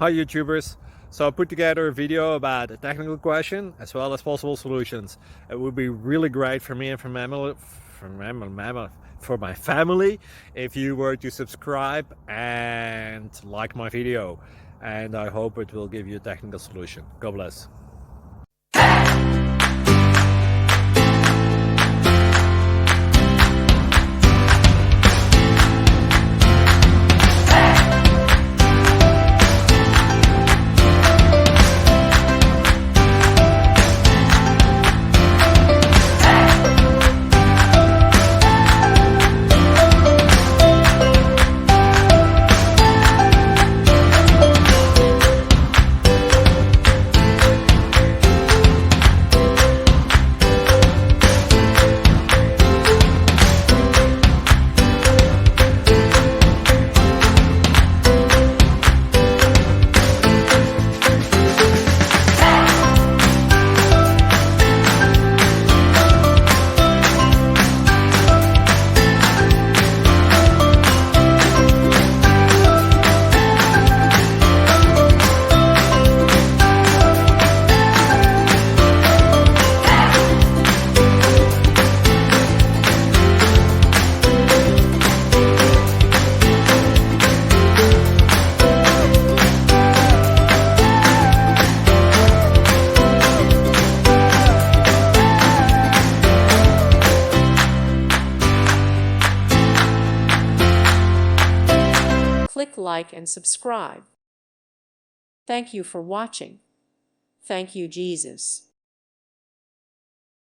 Hi YouTubers! So I put together a video about a technical question as well as possible solutions. It would be really great for me and for my family if you were to subscribe and like my video, and I hope it will give you a technical solution. God bless. Click like and subscribe. Thank you for watching. Thank you, Jesus.